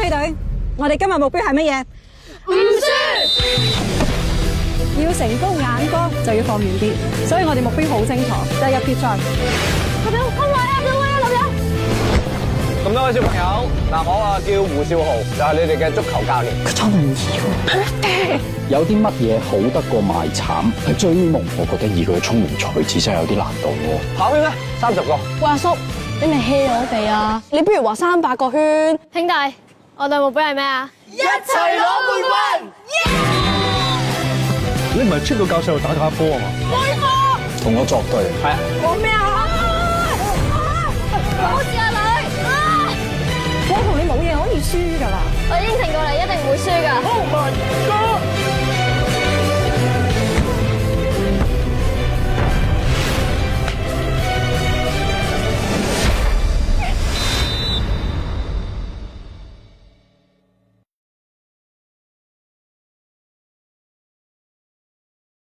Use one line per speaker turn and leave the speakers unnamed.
希隊，我哋今日目標係乜嘢？唔輸。要成功眼光就要放遠啲，所以我哋目標好清楚，就係入決賽。林友，跟位啊！跟位啊！林友。
咁多位小朋友，嗱，我啊叫胡少豪，就係你哋嘅足球教練。
佢裝唔要。
有啲乜嘢好得過賣慘？係追夢，我覺得以佢嘅聰明才智真係有啲難度喎。
跑圈咧，30個。
喂，阿叔，你咪 hea 我哋啊！你不如話300個圈。
兄弟，我哋目標係咩啊？
一齊攞冠軍！
你唔係出到教室度打下波啊嘛？
同我作對。係啊。
講咩啊？
冇事啊，女。
我同你冇嘢可以輸㗎啦。
我應承過你，一定唔會輸㗎。
Oh my God！